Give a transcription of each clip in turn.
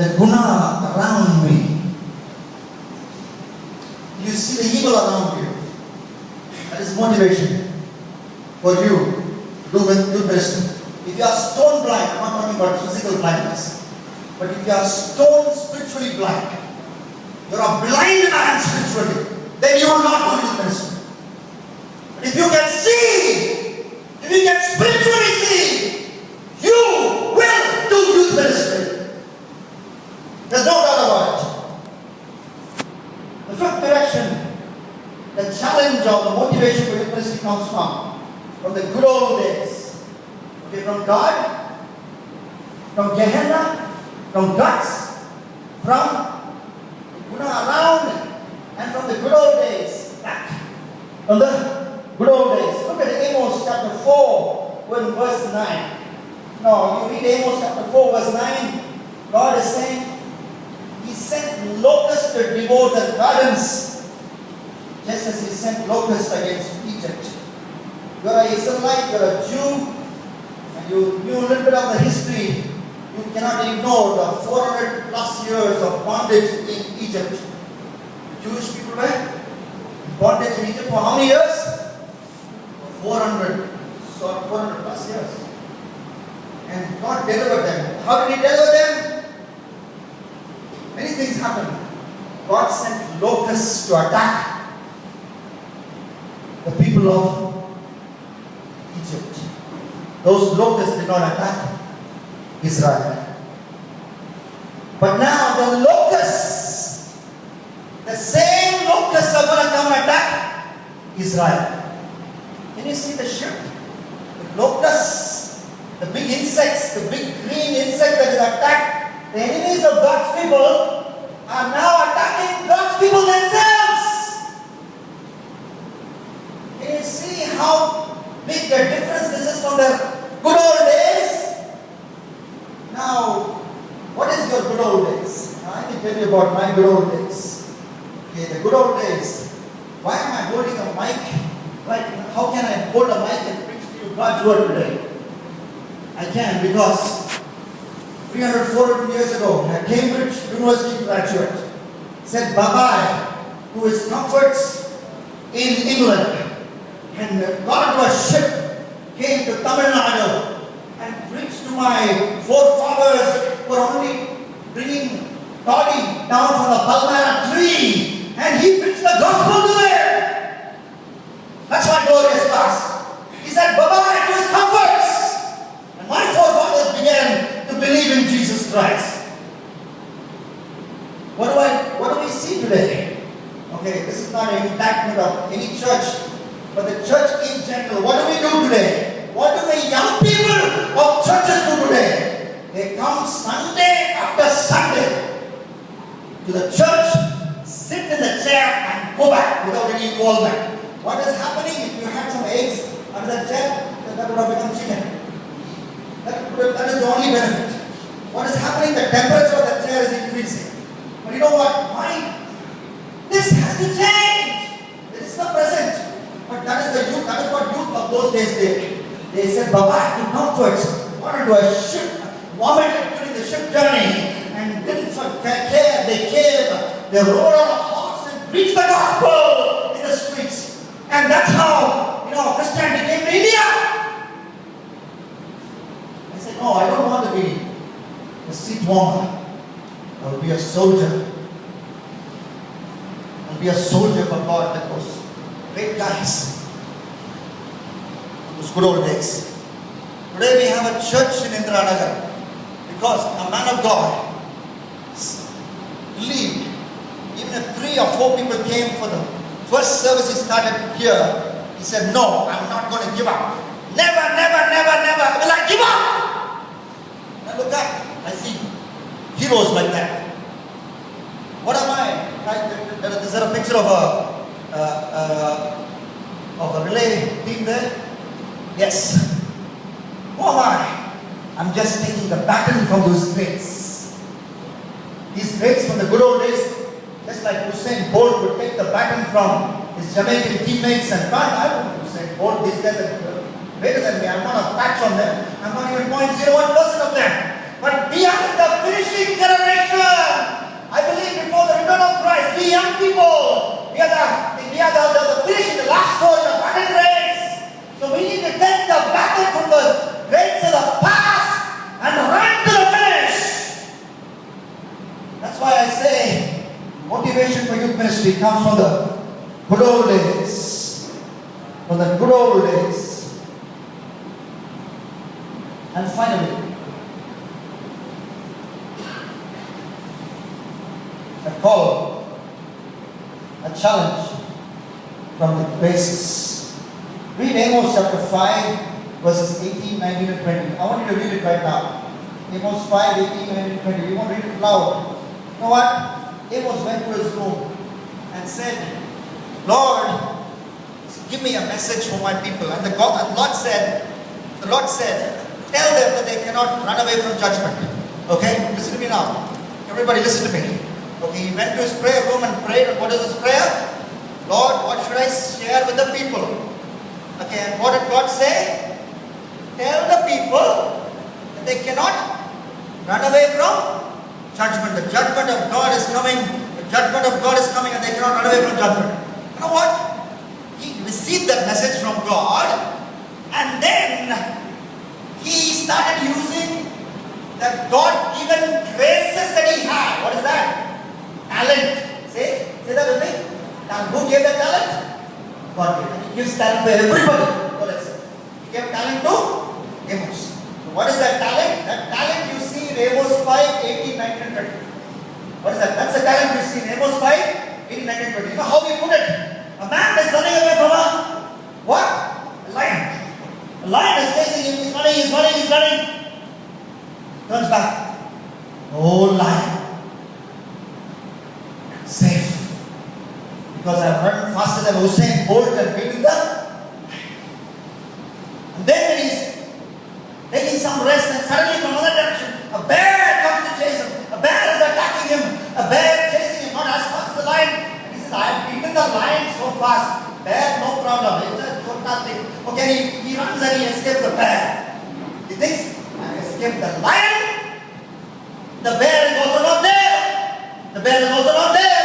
the guna around me. You see the evil around you. That is motivation for you to do best. If you are stone blind, I'm not talking about physical blindness, but if you are stone spiritually blind, you are a blind man spiritually, then you will not do youth ministry. But if you can see, if you can spiritually see, you will do youth ministry. There's no doubt about it. The fifth direction, the challenge or the motivation for youth ministry comes from the good old days. Okay, from God, from Gehenna, from guts, from the around, and from the good old days back. From the good old days. Look at Amos chapter 4, verse 9. No, you read Amos chapter 4, verse 9. God is saying, He sent locusts to devour the gardens, just as He sent locusts against Egypt. You're an Israelite, you're a Jew, and you knew a little bit of the history. You cannot ignore the 400 plus years of bondage in Egypt. The Jewish people were in bondage in Egypt for how many years? 400 plus years. And God delivered them. How did He deliver them? Many things happened. God sent locusts to attack the people of Egypt. Those locusts did not attack Israel. But now the locusts, the same locusts are going to come and attack Israel. Can you see the shift? The locusts, the big insects, the big green insect that is attacked, the enemies of God's people are now attacking God's people themselves. Can you see how big the difference this is from the good old days? Now, what is your good old days? I can tell you about my good old days. Okay, the good old days. Why am I holding a mic? Like, how can I hold a mic and preach to you God's word today? I can because 300, 400 years ago, a Cambridge University graduate said bye-bye to his comforts in England and got into a ship, came to Tamil Nadu and preached to my forefathers who were only bringing toddy down from the palmyra tree, and he preached the gospel to them. That's my glorious past. He said bye-bye to his comforts, and my forefathers began to believe in Jesus Christ. What do we see today? Okay, this is not an indictment of any church, but the church in general. What do we do today? What do the young people of churches do today? They come Sunday after Sunday to the church, sit in the chair and go back without any involvement. What is happening? If you had some eggs under the chair, that would have become chicken. That is the only benefit. What is happening? The temperature of the chair is increasing. But you know what? This has to change. This is the present. But that is the youth. That is what youth of those days did. They said bye-bye to comforts. Wanted to a ship, vomited during the ship journey, and didn't care. They came. They rode on a horse and preached the gospel in the streets. And that's how Christianity came to India. I said, no, I don't want to be a seat warmer. I will be a soldier. I'll be a soldier for God, like those great guys. Those good old days. Today we have a church in Indranagar because a man of God believed. Even if 3 or 4 people came for the first service he started here, he said, no, I'm not going to give up. Never, never, never, never will I give up. And look at, I see heroes like that. What am I? Is there a picture of a relay team there? Yes. Who am I? I'm just taking the baton from those greats. These greats from the good old days, just like Usain Bolt would take the baton from his Jamaican teammates and run. I don't Usain Bolt. These guys are better than me. I'm not a patch on them. I'm not even 0.01% of them. But we are in the finishing generation. I believe before the return of Christ, we young people, we are the finishing, the last four in the battle race. So we need to take the battle from the race of the past and run to the finish. That's why I say motivation for youth ministry comes from the good old days. From the good old days. And finally, a call, a challenge from the basis. Read Amos chapter 5, verses 18, 19 and 20. I want you to read it right now. Amos 5, 18, 19 and 20. We won't read it loud. You know what? Amos went to his room and said, Lord, give me a message for my people. And the Lord said, tell them that they cannot run away from judgment. Okay? Listen to me now. Everybody listen to me. Okay, he went to his prayer room and prayed. And what is his prayer? Lord, what should I share with the people? Okay, and what did God say? Tell the people that they cannot run away from judgment. The judgment of God is coming. The judgment of God is coming and they cannot run away from judgment. You know what? He received that message from God and then he started using the God-given graces that he had. What is that? Talent. Say that with me. Now, who gave that talent? God gave. And he gives talent to everybody. So let's say. He gave talent to Amos. So what is that talent? That talent you see in Amos 5, 18, 19 and 20. What is that? That's the talent you see in Amos 5, 18, 19 and 20. You know how we put it? A man is running away from a what? A lion. A lion is chasing him. He's running. Turns back. Oh, lion. Safe. Because I have run faster than Usain Bolt and beaten them. And then when he's taking some rest and suddenly from another direction, a bear comes to chase him. A bear is attacking him. A bear chasing him, not as fast as the lion. And he says, I have beaten the lion so fast. Bear, no problem. It's a total thing. Okay, he runs and he escapes the bear. He thinks, I escaped the lion. The bear is also not there. The bear is also not there.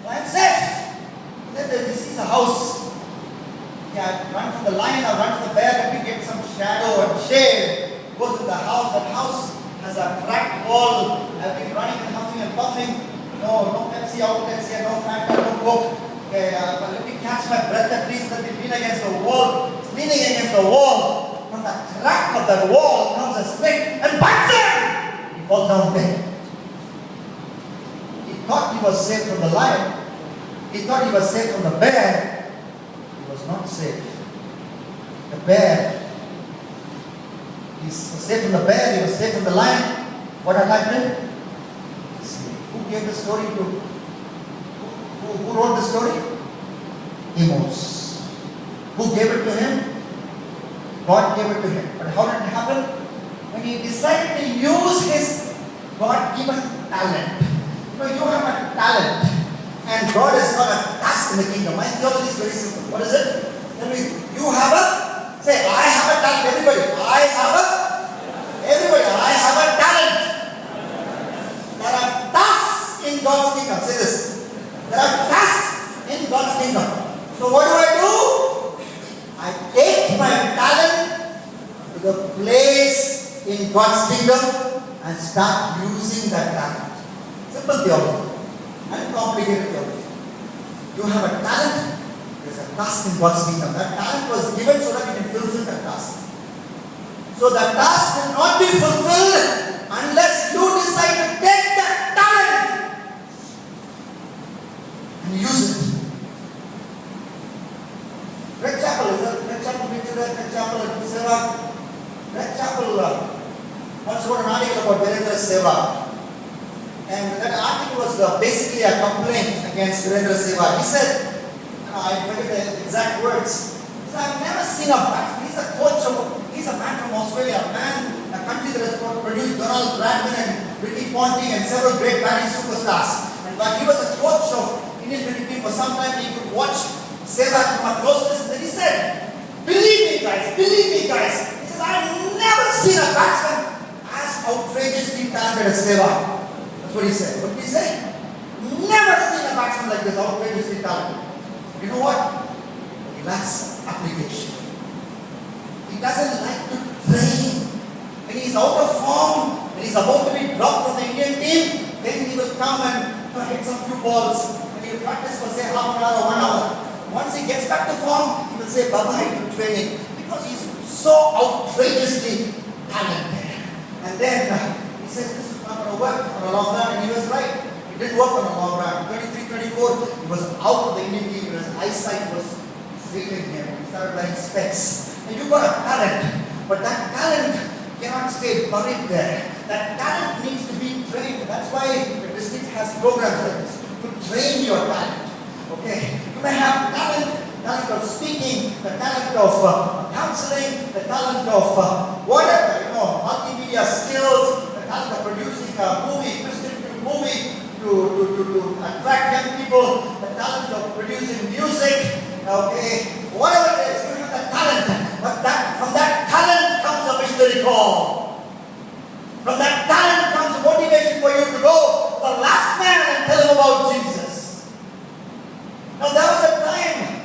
So I am safe. And then he sees a house. Yeah, run from the lion or run from the bear. Let me get some shadow and shade. Goes to the house. That house has a cracked wall. I've been running and huffing and puffing. No Pepsi outlets here, no Fanta, no Coke. Okay, but let me catch my breath at least. Let me lean against the wall. It's leaning against the wall. From the crack of that wall comes a snake and bites him. He falls down dead. He thought he was safe from the lion. He thought he was safe from the bear. He was not safe. The bear. He was safe from the bear. He was safe from the lion. What attacked him? Who gave the story to? Who wrote the story? Amos. Who gave it to him? God gave it to him. But how did it happen? When he decided to use his God-given talent. You know, you have a talent. And God has got a task in the kingdom. My theology is very simple. What is it? Tell me, you have a, say, I have a talent. Everybody, I have a talent. There are tasks in God's kingdom. Say this. There are tasks in God's kingdom. So what do? I take my talent to the place in God's kingdom and start using that talent. Simple theology. Uncomplicated theology. You have a talent, there's a task in God's kingdom. That talent was given so that you can fulfill that task. So that task will not be fulfilled unless you decide to take that talent and use it. Red Chapel, is that Red Chapel picture there? Red Chapel at Seva? Red Chapel once wrote an article about Virendra Seva. And that article was basically a complaint against Virendra Seva. He said, I forget the exact words. He said, I've never seen a batsman. He's a man from Australia, a country that has produced Donald Bradman and Ricky Ponting and several great batting superstars. And but he was a coach of Indian cricket team for some time. He could watch Seva from a close distance. And he said, believe me guys. He says, I've never seen a batsman as outrageously talented as Seva. That's what he said. What did he say? Never seen a batsman like this, outrageously talented. You know what? He lacks application. He doesn't like to train. When he's out of form, when he's about to be dropped from the Indian team, then he will come and hit some few balls. And he will practice for say half an hour or 1 hour. Once he gets back to form, he will say bye-bye to training. Because he's so outrageously talented. And then he says this is not going to work on a long run. And he was right. It didn't work on a long run. 23, 24, he was out of the Indian team. His eyesight was failing him. He started wearing specs. And you've got a talent. But that talent cannot stay buried there. That talent needs to be trained. That's why the district has programs like this to train your talent. Okay, you may have talent of speaking, the talent of counseling, the talent of whatever, multimedia skills, the talent of producing a movie, Christian movie to attract young people, the talent of producing music, okay, whatever it is, you have the talent, but from that talent comes a missionary call. From that talent comes motivation for you to go to the last man and tell him about Jesus. Now there was a time,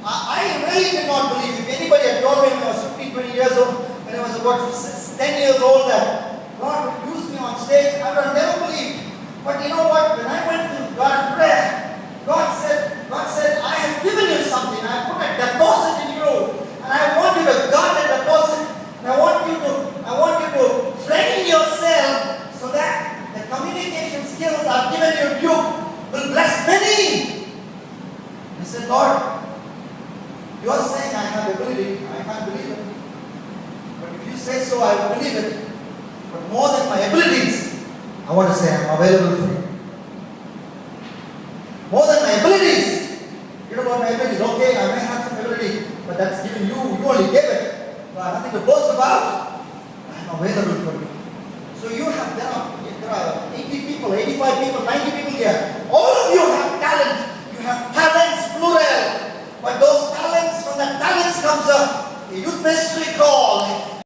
I really did not believe, if anybody had told me when I was 15, 20 years old, when I was about 10 years old that God would use me on stage, I would have never believed. But you know what, when I went to God in prayer, God said, I have given you something, I have put a deposit in you, and I want you to guard that deposit, and I want you to train yourself so that the communication skills I've given you will bless many. I said, Lord, you are saying I have ability, I can't believe it. But if you say so, I will believe it. But more than my abilities, I want to say I'm available for you. More than my abilities. You know about my abilities, okay, I may have some ability, but that's given you only gave it. So I have nothing to boast about. I'm available for you. So there are 80 people, 85 people, 90 people here.